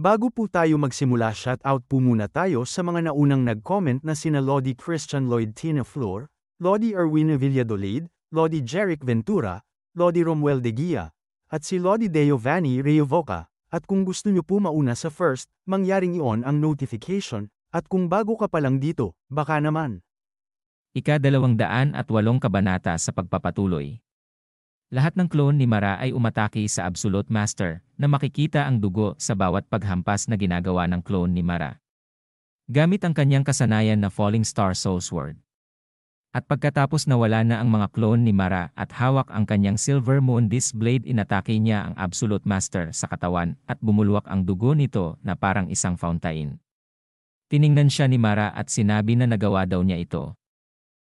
Bago po tayo magsimula, shoutout po muna tayo sa mga naunang nag-comment na sina Lodi Christian Lloyd Tina Flor, Lodi Erwin Villadolid, Lodi Jeric Ventura, Lodi Romuel de Guia, at si Lodi Deo Vanny Reyovoca. At kung gusto nyo po mauna sa first, mangyaring i-on ang notification, at kung bago ka pa lang dito, baka naman. Ika-208 kabanata sa pagpapatuloy. Lahat ng clone ni Mara ay umatake sa Absolute Master, na makikita ang dugo sa bawat paghampas na ginagawa ng clone ni Mara. Gamit ang kanyang kasanayan na Falling Star Soul Sword. At pagkatapos nawala na ang mga clone ni Mara at hawak ang kanyang Silver Moon Disc Blade, inatake niya ang Absolute Master sa katawan at bumulwak ang dugo nito na parang isang fountain. Tiningnan siya ni Mara at sinabi na nagawa daw niya ito.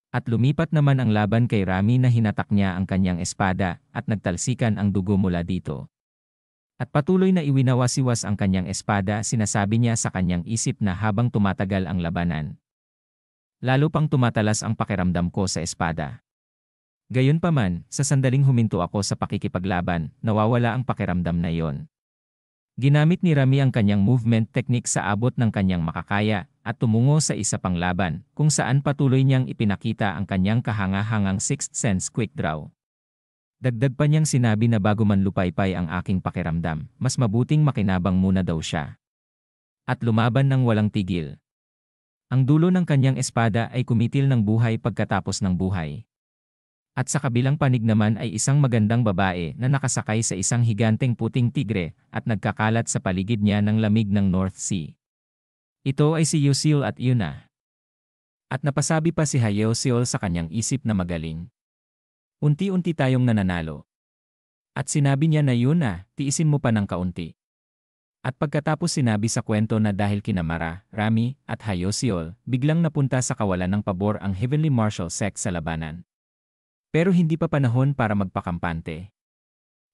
At lumipat naman ang laban kay Rami na hinatak niya ang kanyang espada at nagtalsikan ang dugo mula dito. At patuloy na iwinawasiwas ang kanyang espada, sinasabi niya sa kanyang isip na habang tumatagal ang labanan, lalo pang tumatalas ang pakiramdam ko sa espada. Gayunpaman, sa sandaling huminto ako sa pakikipaglaban, nawawala ang pakiramdam na iyon. Ginamit ni Rami ang kanyang movement technique sa abot ng kanyang makakaya at tumungo sa isa pang laban, kung saan patuloy niyang ipinakita ang kanyang kahanga-hangang Sixth Sense Quick Draw. Dagdag pa niyang sinabi na bago man lupaypay ang aking pakiramdam, mas mabuting makinabang muna daw siya. At lumaban ng walang tigil. Ang dulo ng kanyang espada ay kumitil ng buhay pagkatapos ng buhay. At sa kabilang panig naman ay isang magandang babae na nakasakay sa isang higanteng puting tigre at nagkakalat sa paligid niya ng lamig ng North Sea. Ito ay si Yusil at Yuna. At napasabi pa si Hayusil sa kanyang isip na magaling. Unti-unti tayong nananalo. At sinabi niya na, Yuna, tiisin mo pa ng kaunti. At pagkatapos sinabi sa kwento na dahil kina Mara, Rami, at Hayusil, biglang napunta sa kawalan ng pabor ang Heavenly Martial Sect sa labanan. Pero hindi pa panahon para magpakampante.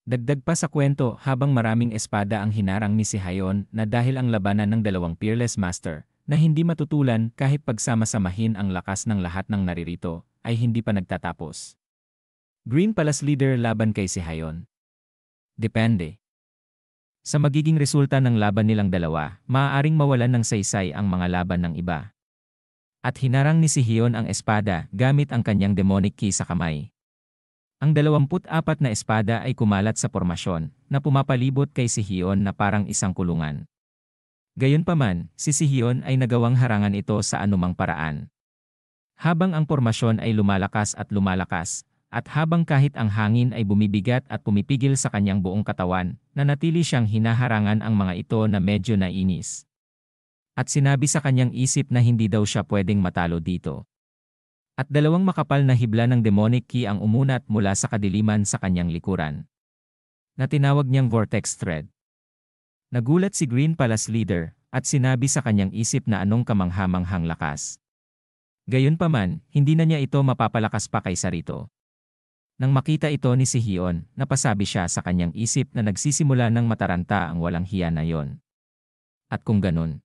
Dagdag pa sa kwento, habang maraming espada ang hinarang ni si Hayon na dahil ang labanan ng dalawang Peerless Master, na hindi matutulan kahit pagsama-samahin ang lakas ng lahat ng naririto, ay hindi pa nagtatapos. Green Palace Leader laban kay si Hayon. Depende. Sa magiging resulta ng laban nilang dalawa, maaaring mawalan ng saysay ang mga laban ng iba. At hinarang ni si Hayon ang espada gamit ang kanyang demonic key sa kamay. Ang 24 na espada ay kumalat sa pormasyon na pumapalibot kay si Hayon na parang isang kulungan. Gayunpaman, si Hayon ay nagawang harangan ito sa anumang paraan. Habang ang pormasyon ay lumalakas, at habang kahit ang hangin ay bumibigat at pumipigil sa kanyang buong katawan, nanatili siyang hinaharangan ang mga ito na medyo nainis. At sinabi sa kanyang isip na hindi daw siya pwedeng matalo dito. At dalawang makapal na hibla ng demonic key ang umunat mula sa kadiliman sa kanyang likuran, na tinawag niyang Vortex Thread. Nagulat si Green Palace Leader at sinabi sa kanyang isip na anong kamanghamanghang lakas. Gayunpaman, hindi na niya ito mapapalakas pa kaysa rito. Nang makita ito ni si Hayon, napasabi siya sa kanyang isip na nagsisimula ng mataranta ang walang hiya na yon. At kung ganun,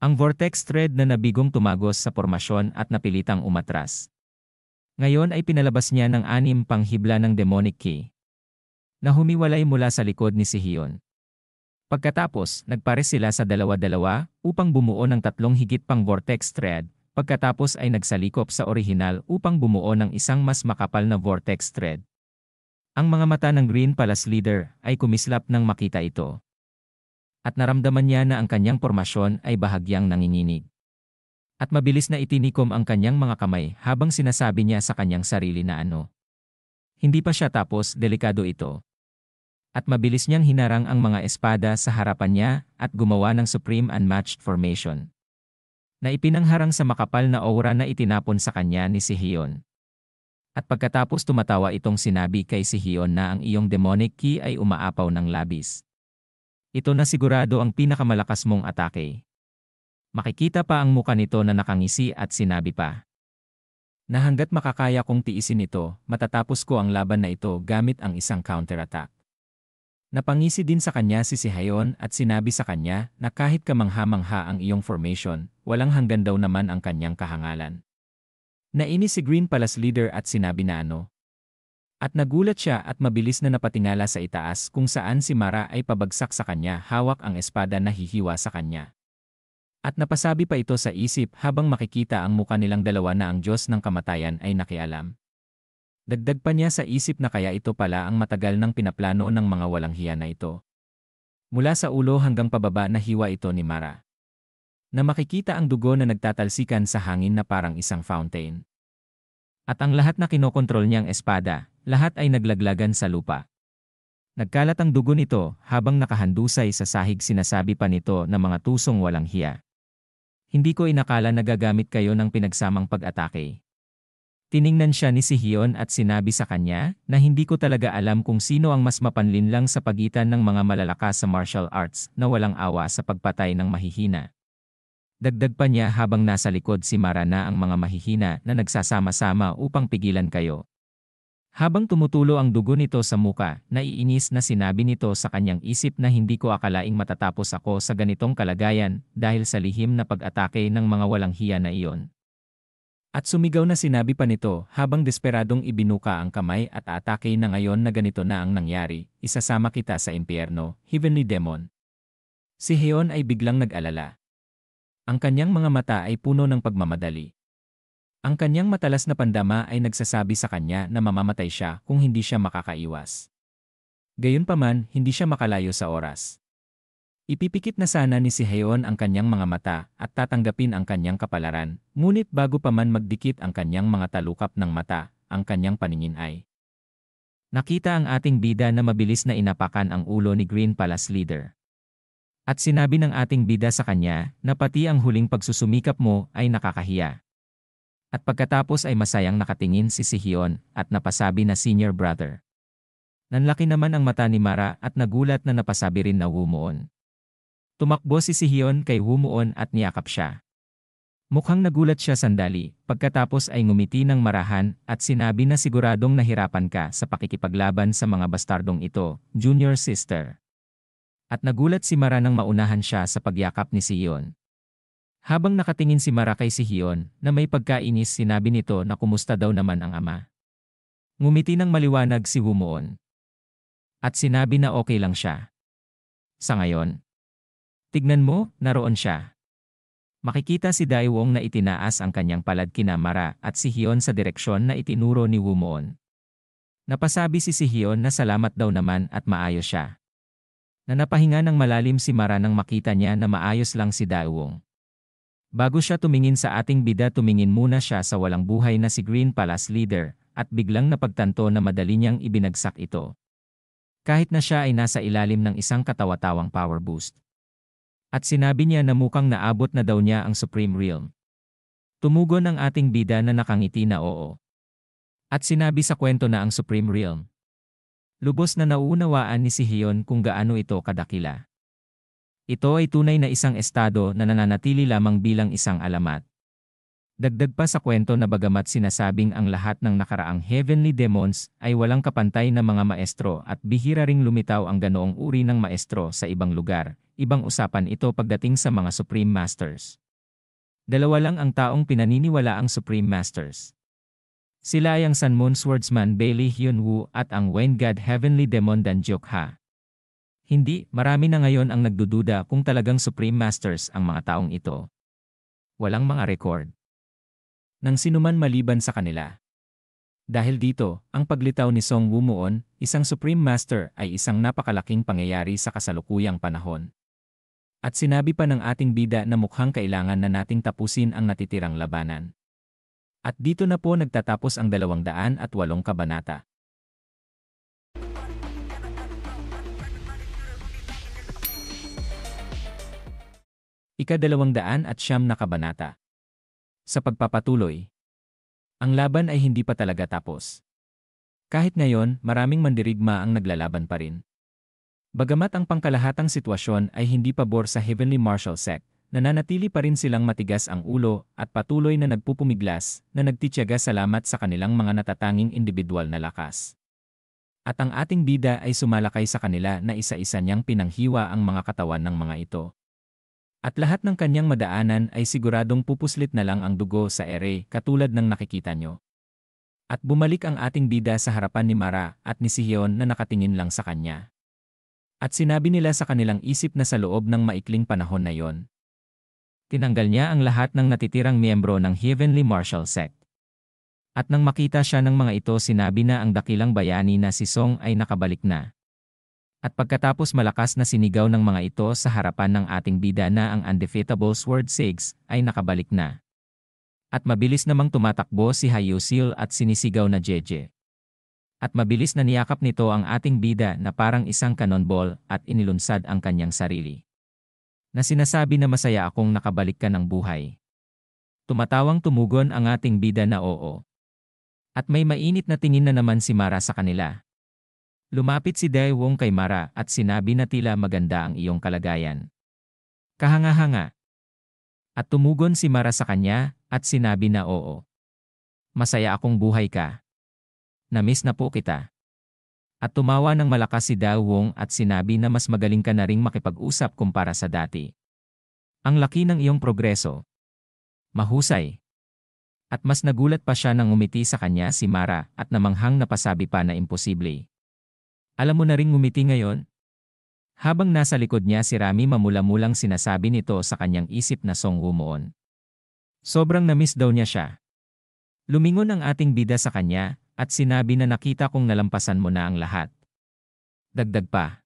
ang Vortex Thread na nabigong tumagos sa pormasyon at napilitang umatras. Ngayon ay pinalabas niya ng 6 pang hibla ng demonic key, na humiwalay mula sa likod ni si Hayon. Pagkatapos, nagpares sila sa dalawa-dalawa upang bumuo ng 3 higit pang Vortex Thread, pagkatapos ay nagsalikop sa orihinal upang bumuo ng isang mas makapal na Vortex Thread. Ang mga mata ng Green Palace Leader ay kumislap nang makita ito. At naramdaman niya na ang kanyang pormasyon ay bahagyang nanginginig. At mabilis na itinikom ang kanyang mga kamay habang sinasabi niya sa kanyang sarili na hindi pa siya tapos, delikado ito. At mabilis niyang hinarang ang mga espada sa harapan niya at gumawa ng Supreme Unmatched Formation, na ipinangharang sa makapal na aura na itinapon sa kanya ni si Hayon. At pagkatapos tumatawa itong sinabi kay si Hayon na ang iyong demonic key ay umaapaw ng labis. Ito na sigurado ang pinakamalakas mong atake. Makikita pa ang muka nito na nakangisi at sinabi pa, na hanggat makakaya kong tiisin ito, matatapos ko ang laban na ito gamit ang isang counterattack. Napangisi din sa kanya si Hayon at sinabi sa kanya na kahit kamangha-mangha ang iyong formation, walang hanggan daw naman ang kanyang kahangalan. Nainis si Green Palace Leader at sinabi na At nagulat siya at mabilis na napatingala sa itaas kung saan si Mara ay pabagsak sa kanya hawak ang espada na hihiwa sa kanya. At napasabi pa ito sa isip habang makikita ang muka nilang dalawa na ang Diyos ng kamatayan ay nakialam. Dagdag pa niya sa isip na kaya ito pala ang matagal ng pinaplano ng mga walang hiya na ito. Mula sa ulo hanggang pababa na hiwa ito ni Mara. Na makikita ang dugo na nagtatalsikan sa hangin na parang isang fountain. At ang lahat na kinokontrol niyang espada, lahat ay naglaglagan sa lupa. Nagkalat ang dugo nito habang nakahandusay sa sahig sinasabi pa nito na mga tusong walang hiya. Hindi ko inakala na gagamit kayo ng pinagsamang pag-atake. Tiningnan siya ni Sihion at sinabi sa kanya na hindi ko talaga alam kung sino ang mas mapanlinlang sa pagitan ng mga malalakas sa martial arts na walang awa sa pagpatay ng mahihina. Dagdag pa niya habang nasa likod si Mara na ang mga mahihina na nagsasama-sama upang pigilan kayo. Habang tumutulo ang dugo nito sa muka, naiinis na sinabi nito sa kanyang isip na hindi ko akalaing matatapos ako sa ganitong kalagayan dahil sa lihim na pag-atake ng mga walang hiya na iyon. At sumigaw na sinabi pa nito habang desperadong ibinuka ang kamay at atake na ngayon na ganito na ang nangyari, isasama kita sa impyerno, heavenly demon. Si Heon ay biglang nag-alala. Ang kanyang mga mata ay puno ng pagmamadali. Ang kanyang matalas na pandama ay nagsasabi sa kanya na mamamatay siya kung hindi siya makakaiwas. Gayunpaman, hindi siya makalayo sa oras. Ipipikit na sana ni si Heon ang kanyang mga mata at tatanggapin ang kanyang kapalaran, ngunit bago pa man magdikit ang kanyang mga talukap ng mata, ang kanyang paningin ay. Nakita ang ating bida na mabilis na inapakan ang ulo ni Green Palace Leader. At sinabi ng ating bida sa kanya na pati ang huling pagsusumikap mo ay nakakahiya. At pagkatapos ay masayang nakatingin si Sihion at napasabi na senior brother. Nanlaki naman ang mata ni Mara at nagulat na napasabi rin na Wumuon. Tumakbo si Sihion kay Wumuon at niyakap siya. Mukhang nagulat siya sandali, pagkatapos ay ngumiti ng marahan at sinabi na siguradong nahirapan ka sa pakikipaglaban sa mga bastardong ito, junior sister. At nagulat si Mara nang maunahan siya sa pagyakap ni Sihion. Habang nakatingin si Mara kay Sihion na may pagkainis sinabi nito na kumusta daw naman ang ama. Ngumiti ng maliwanag si Wumuon. At sinabi na okay lang siya. Sa ngayon. Tignan mo, naroon siya. Makikita si Daewong na itinaas ang kanyang palad kina Mara at Sihion sa direksyon na itinuro ni Wumuon. Napasabi si Sihion na salamat daw naman at maayos siya. Na napahinga ng malalim si Mara nang makita niya na maayos lang si Daewong. Bago siya tumingin sa ating bida tumingin muna siya sa walang buhay na si Green Palace Leader at biglang napagtanto na madali niyang ibinagsak ito. Kahit na siya ay nasa ilalim ng isang katawa-tawang power boost. At sinabi niya na mukhang naabot na daw niya ang Supreme Realm. Tumugon ang ating bida na nakangiti na oo. At sinabi sa kwento na ang Supreme Realm. Lubos na nauunawaan ni Sihion kung gaano ito kadakila. Ito ay tunay na isang estado na nananatili lamang bilang isang alamat. Dagdag pa sa kwento na bagamat sinasabing ang lahat ng nakaraang heavenly demons ay walang kapantay na mga maestro at bihira ring lumitaw ang ganoong uri ng maestro sa ibang lugar, ibang usapan ito pagdating sa mga Supreme Masters. Dalawa lang ang taong pinaniniwala ang Supreme Masters. Sila ay ang Sun Moon Swordsman Bailey Hyun-woo at ang Wayne God Heavenly Demon Dan Jok-ha. Hindi, marami na ngayon ang nagdududa kung talagang Supreme Masters ang mga taong ito. Walang mga record nang sinuman maliban sa kanila. Dahil dito, ang paglitaw ni Song Wumuon, isang Supreme Master ay isang napakalaking pangyayari sa kasalukuyang panahon. At sinabi pa ng ating bida na mukhang kailangan na nating tapusin ang natitirang labanan. At dito na po nagtatapos ang 208 kabanata. Ika-209 na kabanata. Sa pagpapatuloy, ang laban ay hindi pa talaga tapos. Kahit ngayon, maraming mandirigma ang naglalaban pa rin. Bagamat ang pangkalahatang sitwasyon ay hindi pabor sa Heavenly Martial Sect, nananatili pa rin silang matigas ang ulo at patuloy na nagpupumiglas na nagtitiyaga salamat sa kanilang mga natatanging individual na lakas. At ang ating bida ay sumalakay sa kanila na isa-isa niyang pinanghiwa ang mga katawan ng mga ito. At lahat ng kanyang madaanan ay siguradong pupuslit na lang ang dugo sa ere katulad ng nakikita nyo. At bumalik ang ating bida sa harapan ni Mara at ni Sihyon na nakatingin lang sa kanya. At sinabi nila sa kanilang isip na sa loob ng maikling panahon na yon, tinanggal niya ang lahat ng natitirang miyembro ng Heavenly Martial Sect. At nang makita siya ng mga ito, sinabi na ang dakilang bayani na si Song ay nakabalik na. At pagkatapos malakas na sinigaw ng mga ito sa harapan ng ating bida na ang undefeatable Sword Sigs ay nakabalik na. At mabilis namang tumatakbo si Hyuseal at sinisigaw na Jeje. At mabilis na niyakap nito ang ating bida na parang isang cannonball at inilunsad ang kanyang sarili. Na sinasabi na masaya akong nakabalik ka ng buhay. Tumatawang tumugon ang ating bida na oo. At may mainit na tingin na naman si Mara sa kanila. Lumapit si Daewoo kay Mara at sinabi na tila maganda ang iyong kalagayan. Kahanga-hanga. At tumugon si Mara sa kanya at sinabi na oo. Masaya akong buhay ka. Namiss na po kita. At tumawa ng malakas si Daewoo at sinabi na mas magaling ka na ring makipag-usap kumpara sa dati. Ang laki ng iyong progreso. Mahusay. At mas nagulat pa siya nang ngumiti sa kanya si Mara at namanghang napasabi pa na imposible. Alam mo na ring ngumiti ngayon? Habang nasa likod niya si Rami, mamula-mulang sinasabi nito sa kanyang isip na Song Woo-moon. Sobrang namiss daw niya siya. Lumingon ang ating bida sa kanya at sinabi na nakita kong nalampasan mo na ang lahat. Dagdag pa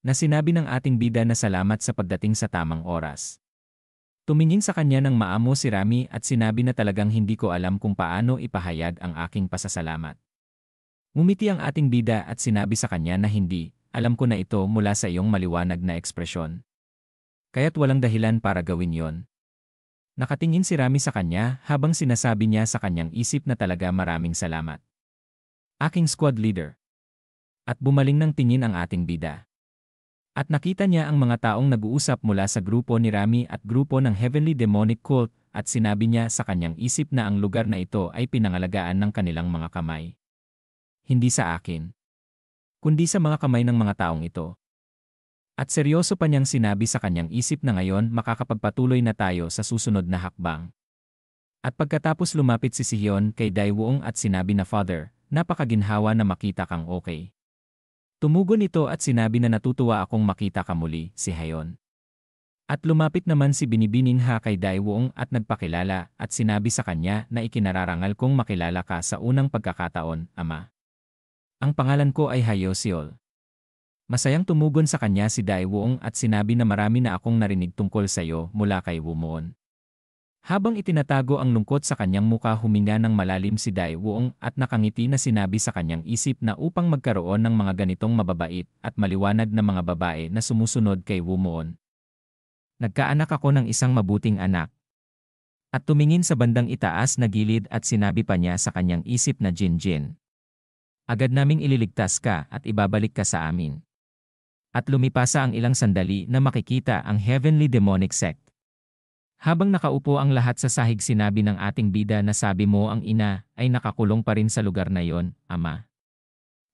na sinabi ng ating bida na salamat sa pagdating sa tamang oras. Tumingin sa kanya ng maamo si Rami at sinabi na talagang hindi ko alam kung paano ipahayag ang aking pasasalamat. Ngumiti ang ating bida at sinabi sa kanya na hindi, alam ko na ito mula sa iyong maliwanag na ekspresyon. Kaya't walang dahilan para gawin yon. Nakatingin si Rami sa kanya habang sinasabi niya sa kanyang isip na talaga maraming salamat. Aking squad leader. At bumaling ng tingin ang ating bida. At nakita niya ang mga taong nag-uusap mula sa grupo ni Rami at grupo ng Heavenly Demonic Cult at sinabi niya sa kanyang isip na ang lugar na ito ay pinangalagaan ng kanilang mga kamay. Hindi sa akin, kundi sa mga kamay ng mga taong ito. At seryoso pa niyang sinabi sa kanyang isip na ngayon makakapagpatuloy na tayo sa susunod na hakbang. At pagkatapos lumapit si Sihyon kay Daewoo at sinabi na Father, napakaginhawa na makita kang okay. Tumugon ito at sinabi na natutuwa akong makita ka muli, si Hayon. At lumapit naman si Binibining Ha kay Daewoo at nagpakilala at sinabi sa kanya na ikinararangal kong makilala ka sa unang pagkakataon, Ama. Ang pangalan ko ay Hyuseal. Masayang tumugon sa kanya si Daewoo at sinabi na marami na akong narinig tungkol sa iyo mula kay Woo-moon. Habang itinatago ang lungkot sa kanyang muka, huminga ng malalim si Daewoo at nakangiti na sinabi sa kanyang isip na upang magkaroon ng mga ganitong mababait at maliwanag na mga babae na sumusunod kay Woo-moon. Nagkaanak ako ng isang mabuting anak. At tumingin sa bandang itaas na gilid at sinabi pa niya sa kanyang isip na Jinjin. Agad naming ililigtas ka at ibabalik ka sa amin. At lumipasa ang ilang sandali na makikita ang Heavenly Demonic Sect. Habang nakaupo ang lahat sa sahig, sinabi ng ating bida na sabi mo ang ina ay nakakulong pa rin sa lugar na yon, Ama.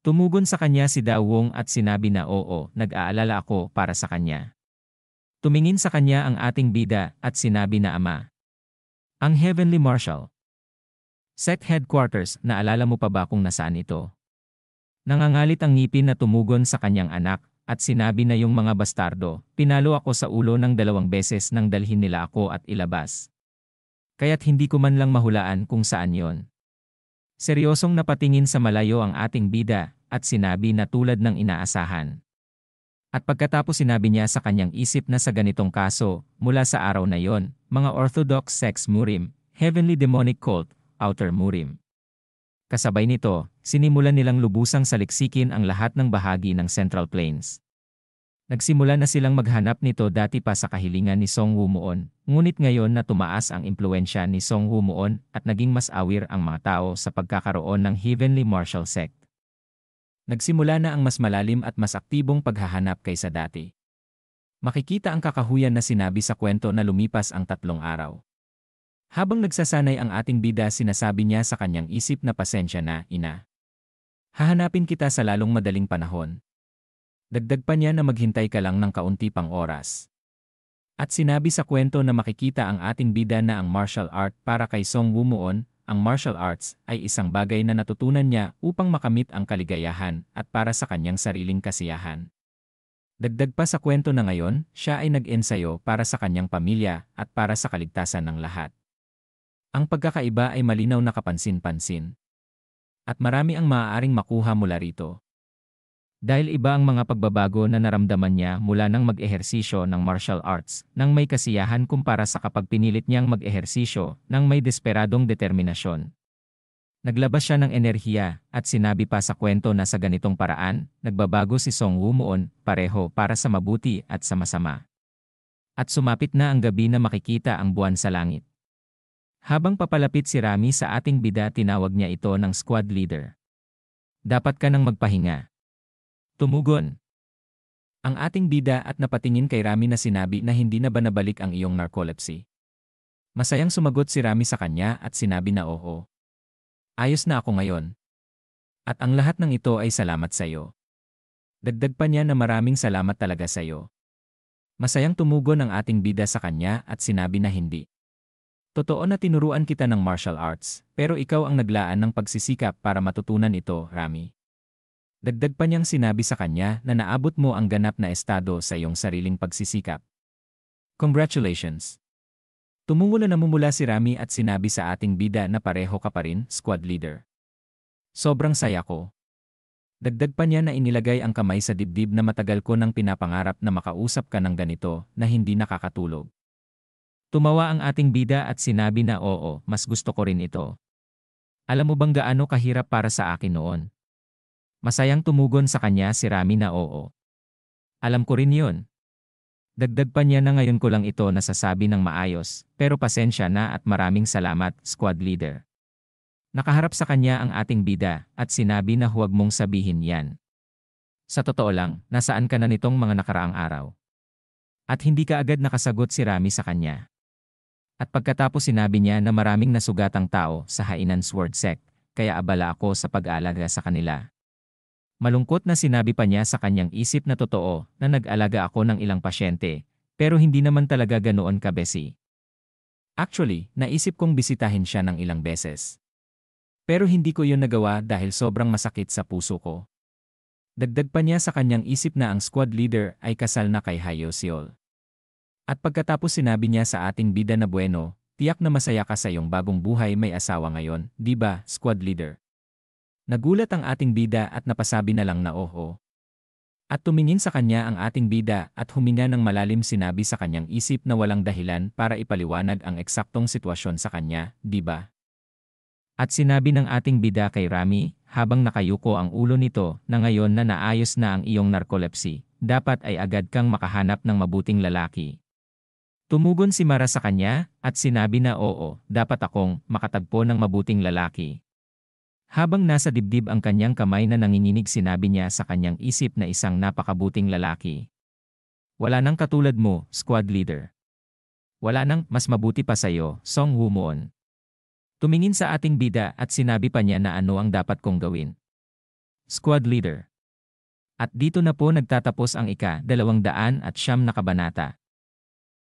Tumugon sa kanya si Daewoo at sinabi na oo, nag-aalala ako para sa kanya. Tumingin sa kanya ang ating bida at sinabi na Ama. Ang Heavenly Martial Sect Headquarters, naalala mo pa ba kung nasaan ito? Nangangalit ang ngipin na tumugon sa kanyang anak at sinabi na yung mga bastardo, pinalo ako sa ulo ng 2 beses nang dalhin nila ako at ilabas. Kaya't hindi ko man lang mahulaan kung saan yon. Seryosong napatingin sa malayo ang ating bida at sinabi na tulad ng inaasahan. At pagkatapos sinabi niya sa kanyang isip na sa ganitong kaso, mula sa araw na yon, mga Orthodox Sects Murim, Heavenly Demonic Cult, Outer Murim. Kasabay nito, sinimulan nilang lubusang saliksikin ang lahat ng bahagi ng Central Plains. Nagsimula na silang maghanap nito dati pa sa kahilingan ni Song Woo-moon, ngunit ngayon na tumaas ang impluensya ni Song Woo-moon at naging mas aware ang mga tao sa pagkakaroon ng Heavenly Martial Sect. Nagsimula na ang mas malalim at mas aktibong paghahanap kaysa dati. Makikita ang kakahuyan na sinabi sa kwento na lumipas ang 3 araw. Habang nagsasanay ang ating bida, sinasabi niya sa kanyang isip na pasensya na, ina. Hahanapin kita sa lalong madaling panahon. Dagdag pa niya na maghintay ka lang ng kaunti pang oras. At sinabi sa kwento na makikita ang ating bida na ang martial art para kay Song Woo-moon ang martial arts ay isang bagay na natutunan niya upang makamit ang kaligayahan at para sa kanyang sariling kasiyahan. Dagdag pa sa kwento na ngayon, siya ay nag-ensayo para sa kanyang pamilya at para sa kaligtasan ng lahat. Ang pagkakaiba ay malinaw na kapansin-pansin. At marami ang maaaring makuha mula rito. Dahil iba ang mga pagbabago na naramdaman niya mula nang mag-ehersisyo ng martial arts nang may kasiyahan kumpara sa kapag pinilit niyang mag-ehersisyo nang may desperadong determinasyon. Naglabas siya ng enerhiya at sinabi pa sa kwento na sa ganitong paraan, nagbabago si Song Woo-moon pareho para sa mabuti at sa masama. At sumapit na ang gabi na makikita ang buwan sa langit. Habang papalapit si Rami sa ating bida, tinawag niya ito ng squad leader. Dapat ka nang magpahinga. Tumugon ang ating bida at napatingin kay Rami na sinabi na hindi na ba nabalik ang iyong narcolepsy. Masayang sumagot si Rami sa kanya at sinabi na oo. Ayos na ako ngayon. At ang lahat ng ito ay salamat sa iyo. Dagdag pa niya na maraming salamat talaga sa iyo. Masayang tumugon ang ating bida sa kanya at sinabi na hindi. Totoo na tinuruan kita ng martial arts, pero ikaw ang naglaan ng pagsisikap para matutunan ito, Rami. Dagdag pa niyang sinabi sa kanya na naabot mo ang ganap na estado sa iyong sariling pagsisikap. Congratulations! Tumungula na mumula si Rami at sinabi sa ating bida na pareho ka pa rin, squad leader. Sobrang saya ko. Dagdag pa niya na inilagay ang kamay sa dibdib na matagal ko nang pinapangarap na makausap ka ng ganito na hindi nakakatulog. Tumawa ang ating bida at sinabi na oo, mas gusto ko rin ito. Alam mo bang gaano kahirap para sa akin noon? Masayang tumugon sa kanya si Rami na oo. Alam ko rin yun. Dagdag pa niya na ngayon ko lang ito nasasabi ng maayos, pero pasensya na at maraming salamat, squad leader. Nakaharap sa kanya ang ating bida at sinabi na huwag mong sabihin yan. Sa totoo lang, nasaan ka na nitong mga nakaraang araw? At hindi ka agad nakasagot si Rami sa kanya. At pagkatapos sinabi niya na maraming nasugatang tao sa Hainan Sword Sect, kaya abala ako sa pag-aalaga sa kanila. Malungkot na sinabi pa niya sa kanyang isip na totoo na nag-alaga ako ng ilang pasyente, pero hindi naman talaga ganoon kabesi. Actually, naisip kong bisitahin siya ng ilang beses. Pero hindi ko yun nagawa dahil sobrang masakit sa puso ko. Dagdag pa niya sa kanyang isip na ang squad leader ay kasal na kay Hayo Seol. At pagkatapos sinabi niya sa ating bida na bueno, tiyak na masaya ka sa iyong bagong buhay, may asawa ngayon, di ba, squad leader? Nagulat ang ating bida at napasabi na lang na oo. At tumingin sa kanya ang ating bida at huminga ng malalim, sinabi sa kanyang isip na walang dahilan para ipaliwanag ang eksaktong sitwasyon sa kanya, di ba? At sinabi ng ating bida kay Rami, habang nakayuko ang ulo nito, na ngayon na naayos na ang iyong narcolepsy, dapat ay agad kang makahanap ng mabuting lalaki. Tumugon si Mara sa kanya at sinabi na oo, dapat akong makatagpo ng mabuting lalaki. Habang nasa dibdib ang kanyang kamay na nanginginig, sinabi niya sa kanyang isip na isang napakabuting lalaki. Wala nang katulad mo, squad leader. Wala nang mas mabuti pa sa'yo, Song Woo-moon. Tumingin sa ating bida at sinabi pa niya na ano ang dapat kong gawin. Squad leader. At dito na po nagtatapos ang ika-209 na kabanata.